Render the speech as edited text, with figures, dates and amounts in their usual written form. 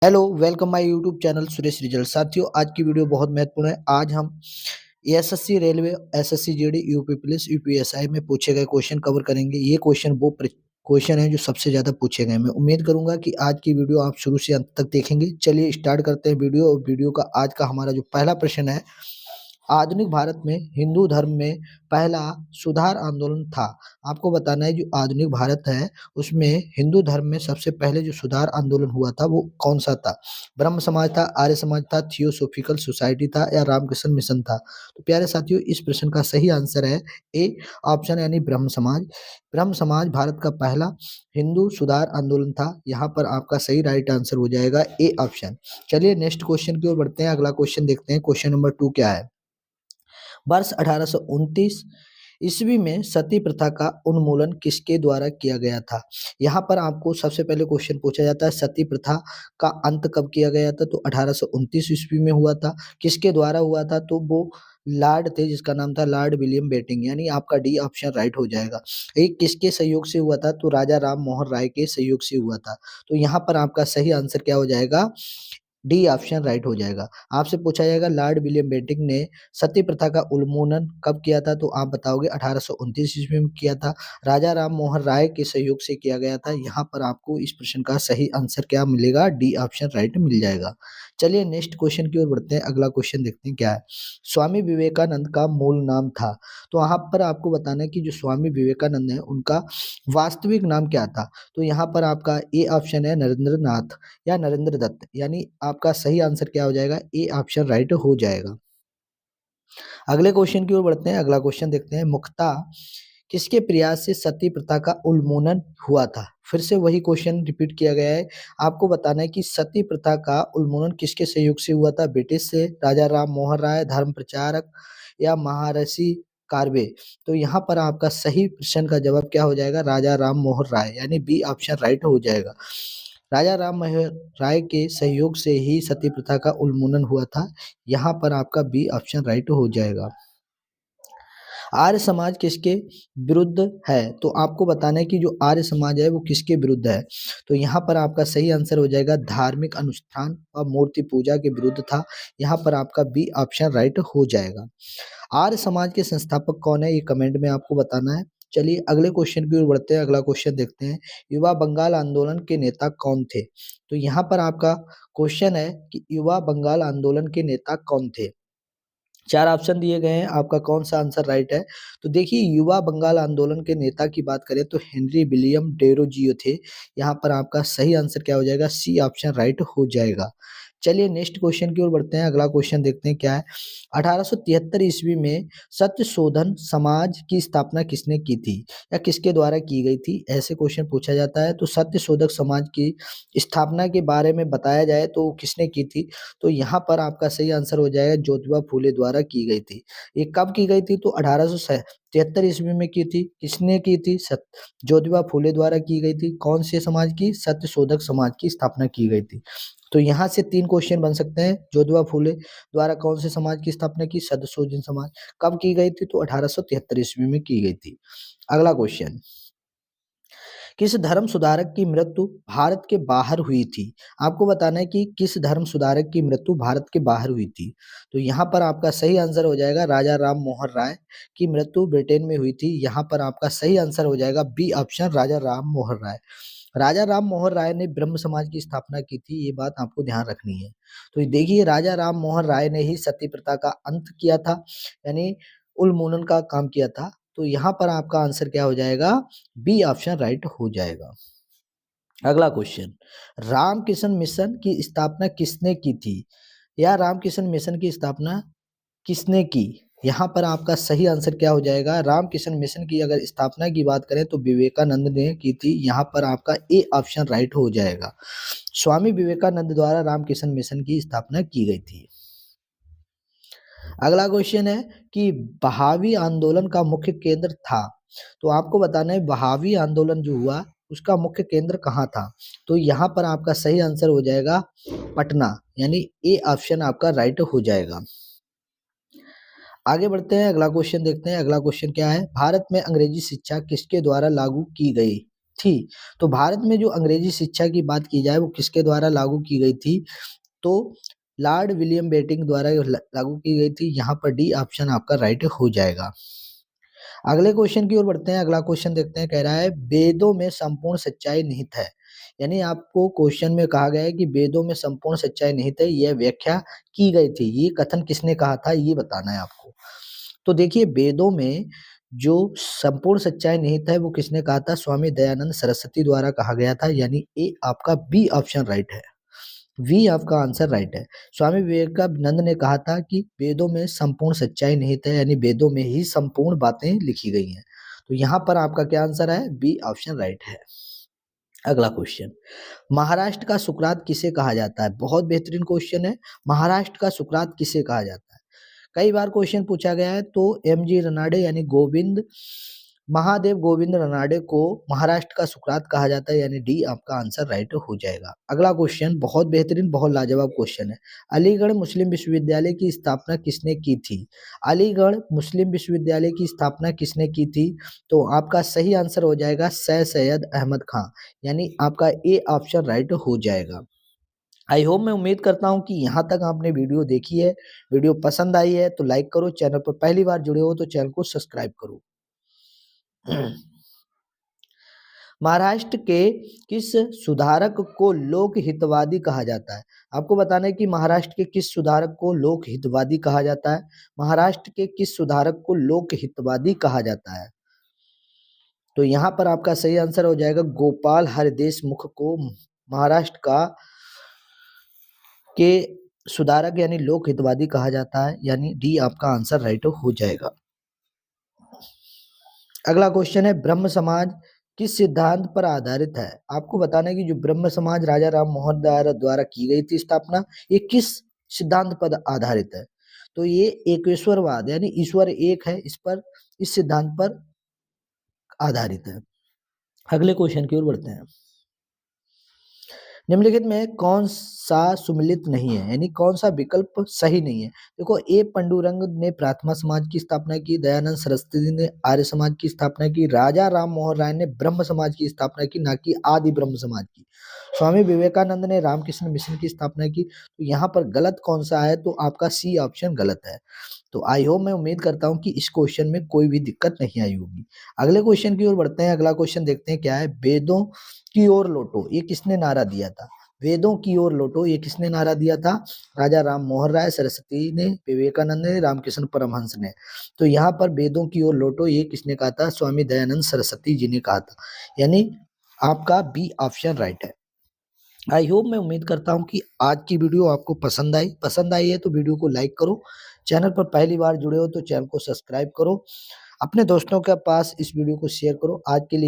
Hello, welcome my YouTube channel Suresh result. साथियों, आज की वीडियो बहुत महत्वपूर्ण है। आज हम SSC railway, SSC GD, UP police, UPSI में पूछे गए क्वेश्चन कवर करेंगे। ये क्वेश्चन वो क्वेश्चन है जो सबसे ज्यादा पूछे गए। मैं उम्मीद करूंगा कि आज की वीडियो आप शुरू से अंत तक देखेंगे। चलिए स्टार्ट करते हैं वीडियो। और वीडियो का आज का हमारा जो पहला प्रश्न है, आधुनिक भारत में हिंदू धर्म में पहला सुधार आंदोलन था। आपको बताना है जो आधुनिक भारत है उसमें हिंदू धर्म में सबसे पहले जो सुधार आंदोलन हुआ था वो कौन सा था? ब्रह्म समाज था, आर्य समाज था, थियोसोफिकल सोसाइटी था या रामकृष्ण मिशन था? तो प्यारे साथियों, इस प्रश्न का सही आंसर है ए ऑप्शन, यानी ब्रह्म समाज। ब्रह्म समाज भारत का पहला हिंदू सुधार आंदोलन था। यहाँ पर आपका सही राइट आंसर हो जाएगा ए ऑप्शन। चलिए नेक्स्ट क्वेश्चन की ओर बढ़ते हैं। अगला क्वेश्चन देखते हैं। क्वेश्चन नंबर 2 क्या है? वर्ष 1829 ईस्वी में सती प्रथा का उन्मूलन किसके द्वारा किया गया था? यहाँ पर आपको सबसे पहले क्वेश्चन पूछा जाता है सती प्रथा का अंत कब किया गया था? तो 1829 ईस्वी में हुआ था। किसके द्वारा हुआ था? तो वो लॉर्ड थे जिसका नाम था लॉर्ड विलियम बेटिंग, यानी आपका डी ऑप्शन राइट हो जाएगा। एक किसके सहयोग से हुआ था? तो राजा राम मोहन राय के सहयोग से हुआ था। तो यहाँ पर आपका सही आंसर क्या हो जाएगा? डी ऑप्शन राइट हो जाएगा। आपसे पूछा जाएगा लॉर्ड विलियम बेंटिक ने सती प्रथा का उन्मूलन कब किया था? तो आप बताओगे 1829 ईस्वी में किया था। राजा राम मोहन राय के सहयोग से किया गया था। यहाँ पर आपको इस प्रश्न का सही आंसर क्या मिलेगा? डी ऑप्शन राइट मिल जाएगा। चलिए नेक्स्ट क्वेश्चन की ओर बढ़ते हैं। अगला क्वेश्चन देखते हैं क्या है। स्वामी विवेकानंद का मूल नाम था। तो यहाँ पर आपको बताना है कि जो स्वामी विवेकानंद है उनका वास्तविक नाम क्या था? तो यहाँ पर आपका ए ऑप्शन है नरेंद्र नाथ या नरेंद्र दत्त, यानी आपका सही आंसर क्या हो जाएगा? ए ऑप्शन राइट हो जाएगा। अगले क्वेश्चन की ओर बढ़ते हैं। अगला क्वेश्चन देखते हैं। मुख्ता किसके प्रयास से सती प्रथा का उन्मूलन हुआ था? फिर से वही क्वेश्चन रिपीट किया गया है। आपको बताना है कि सती प्रथा का उन्मूलन किसके सहयोग से हुआ था? ब्रिटिश से, राजा राम मोहन राय, धर्म प्रचारक या महर्षि कार्वे? तो यहाँ पर आपका सही प्रश्न का जवाब क्या हो जाएगा? राजा राम मोहन राय, यानी बी ऑप्शन राइट हो जाएगा। राजा राम मोहन राय के सहयोग से ही सती प्रथा का उन्मूलन हुआ था। यहाँ पर आपका बी ऑप्शन राइट हो जाएगा। आर्य समाज किसके विरुद्ध है? तो आपको बताना है कि जो आर्य समाज है वो किसके विरुद्ध है? तो यहाँ पर आपका सही आंसर हो जाएगा धार्मिक अनुष्ठान और मूर्ति पूजा के विरुद्ध था। यहाँ पर आपका बी ऑप्शन राइट हो जाएगा। आर्य समाज के संस्थापक कौन है? ये कमेंट में आपको बताना है। चलिए अगले क्वेश्चन की ओर बढ़ते हैं। अगला क्वेश्चन देखते हैं। युवा बंगाल आंदोलन के नेता कौन थे? तो यहाँ पर आपका क्वेश्चन है कि युवा बंगाल आंदोलन के नेता कौन थे? 4 ऑप्शन दिए गए हैं, आपका कौन-सा आंसर राइट है? तो देखिए, युवा बंगाल आंदोलन के नेता की बात करें तो हेनरी विलियम डेरोजियो थे। यहाँ पर आपका सही आंसर क्या हो जाएगा? सी ऑप्शन राइट हो जाएगा। चलिए नेक्स्ट क्वेश्चन की ओर बढ़ते हैं। अगला क्वेश्चन देखते हैं क्या है। 1873 ईस्वी में सत्यशोधन समाज की स्थापना किसने की थी या किसके द्वारा की गई थी? ऐसे क्वेश्चन पूछा जाता है। तो सत्यशोधक समाज की स्थापना के बारे में बताया जाए तो वो किसने की थी? तो यहाँ पर आपका सही आंसर हो जाएगा ज्योतिबा फूले द्वारा की गई थी। ये कब की गई थी? तो 1873 ईस्वी में की थी। किसने की थी? ज्योतिबा फूले द्वारा की गई थी। कौन से समाज की? सत्यशोधक समाज की स्थापना की गई थी। तो यहाँ से 3 क्वेश्चन बन सकते हैं। ज्योतिबा फूले द्वारा कौन से समाज की स्थापना की? सत्यशोधन समाज। कब की गई थी? तो 1873 ईस्वी में की गई थी। अगला क्वेश्चन, किस धर्म सुधारक की मृत्यु भारत के बाहर हुई थी? आपको बताना है कि किस धर्म सुधारक की मृत्यु भारत के बाहर हुई थी। तो यहाँ पर आपका सही आंसर हो जाएगा राजा राम मोहन राय की मृत्यु ब्रिटेन में हुई थी। यहाँ पर आपका सही आंसर हो जाएगा बी ऑप्शन राजा राम मोहन राय। राजा राम मोहन राय ने ब्रह्म समाज की स्थापना की थी, ये बात आपको ध्यान रखनी है। तो देखिए, राजा राम मोहन राय ने ही सती प्रथा का अंत किया था, यानी उन्मूलन का काम किया था। तो यहाँ पर आपका आंसर क्या हो जाएगा? बी ऑप्शन राइट हो जाएगा। अगला क्वेश्चन, रामकृष्ण मिशन की स्थापना किसने की थी या रामकृष्ण मिशन की स्थापना किसने की? यहाँ पर आपका सही आंसर क्या हो जाएगा? रामकृष्ण मिशन की अगर स्थापना की बात करें तो विवेकानंद ने की थी। यहाँ पर आपका ए ऑप्शन राइट हो जाएगा। स्वामी विवेकानंद द्वारा रामकृष्ण मिशन की स्थापना की गई थी। अगला क्वेश्चन है कि बहावी आंदोलन का मुख्य केंद्र था। तो आपको बताना है बहावी आंदोलन जो हुआ उसका मुख्य केंद्र कहाँ था? तो यहाँ पर आपका सही आंसर हो जाएगा पटना, यानी ए ऑप्शन आपका राइट हो जाएगा। आगे बढ़ते हैं। अगला क्वेश्चन देखते हैं। अगला क्वेश्चन क्या है? भारत में अंग्रेजी शिक्षा किसके द्वारा लागू की गई थी। तो भारत में जो अंग्रेजी शिक्षा की बात की जाए वो किसके द्वारा लागू की गई थी? तो लॉर्ड विलियम बेंटिंक द्वारा लागू की गई थी। यहाँ पर डी ऑप्शन आपका राइट हो जाएगा। अगले क्वेश्चन की ओर बढ़ते हैं। अगला क्वेश्चन देखते हैं, कह रहा है वेदों में संपूर्ण सच्चाई निहित है। यानी आपको क्वेश्चन में कहा गया है कि वेदों में संपूर्ण सच्चाई निहित है, यह व्याख्या की गई थी। ये कथन किसने कहा था, ये बताना है आपको। तो देखिए, वेदों में जो संपूर्ण सच्चाई निहित है वो किसने कहा था? स्वामी दयानंद सरस्वती द्वारा कहा गया था। यानी ए आपका बी ऑप्शन राइट है। वी आपका आंसर राइट है। स्वामी विवेकानंद ने कहा था कि वेदों में संपूर्ण सच्चाई निहित है, यानी वेदों में ही संपूर्ण बातें लिखी गई हैं। तो यहाँ पर आपका क्या आंसर है? बी ऑप्शन राइट है। अगला क्वेश्चन, महाराष्ट्र का सुकरात किसे कहा जाता है? बहुत बेहतरीन क्वेश्चन है। महाराष्ट्र का सुकरात किसे कहा जाता है? कई बार क्वेश्चन पूछा गया है। तो एम जी रनाडे यानी गोविंद महादेव गोविंद रनाडे को महाराष्ट्र का सुकरात कहा जाता है। यानी डी आपका आंसर राइट हो जाएगा। अगला क्वेश्चन बहुत बेहतरीन, बहुत लाजवाब क्वेश्चन है। अलीगढ़ मुस्लिम विश्वविद्यालय की स्थापना किसने की थी? अलीगढ़ मुस्लिम विश्वविद्यालय की स्थापना किसने की थी? तो आपका सही आंसर हो जाएगा सर सैयद अहमद खां। यानी आपका ए ऑप्शन राइट हो जाएगा। आई होप, मैं उम्मीद करता हूँ कि यहाँ तक आपने वीडियो देखी है, वीडियो पसंद आई है तो लाइक करो, चैनल पर पहली बार जुड़े हो तो चैनल को सब्सक्राइब करो। महाराष्ट्र के किस सुधारक को लोक हितवादी कहा जाता है? आपको बताना है कि महाराष्ट्र के किस सुधारक को लोक हितवादी कहा जाता है। महाराष्ट्र के किस सुधारक को लोक हितवादी कहा जाता है? तो यहाँ पर आपका सही आंसर हो जाएगा गोपाल हरदेशमुख को महाराष्ट्र का के सुधारक यानी लोक हितवादी कहा जाता है। यानी डी आपका आंसर राइट हो जाएगा। अगला क्वेश्चन है, ब्रह्म समाज किस सिद्धांत पर आधारित है? आपको बताना है कि जो ब्रह्म समाज राजा राम मोहन राय द्वारा की गई थी स्थापना, ये किस सिद्धांत पर आधारित है? तो ये एकेश्वरवाद यानी ईश्वर एक है, इस सिद्धांत पर आधारित है। अगले क्वेश्चन की ओर बढ़ते हैं। निम्नलिखित में कौन सा सुमेलित नहीं है, यानी कौन सा विकल्प सही नहीं है? देखो, ए पंडुरंग ने प्रार्थना समाज की स्थापना की, दयानंद सरस्वती ने आर्य समाज की स्थापना की, राजा राम मोहन राय ने ब्रह्म समाज की स्थापना की, ना कि आदि ब्रह्म समाज की। स्वामी विवेकानंद ने रामकृष्ण मिशन की स्थापना की। तो यहाँ पर गलत कौन सा है? तो आपका सी ऑप्शन गलत है। तो आई होप, मैं उम्मीद करता हूँ कि इस क्वेश्चन में कोई भी दिक्कत नहीं आई होगी। अगले क्वेश्चन की ओर बढ़ते हैं। अगला क्वेश्चन देखते हैं क्या है। वेदों की ओर लौटो, ये किसने नारा दिया था? वेदों की ओर लौटो, ये किसने नारा दिया था? राजा राम मोहन राय, सरस्वती ने, विवेकानंद ने, रामकृष्ण परमहंस ने। तो यहाँ पर वेदों की ओर लौटो ये किसने कहा था? स्वामी दयानंद सरस्वती जी ने कहा था। यानी आपका बी ऑप्शन राइट है। आई होप, मैं उम्मीद करता हूँ कि आज की वीडियो आपको पसंद आई है तो वीडियो को लाइक करो, चैनल पर पहली बार जुड़े हो तो चैनल को सब्सक्राइब करो, अपने दोस्तों के पास इस वीडियो को शेयर करो। आज के लिए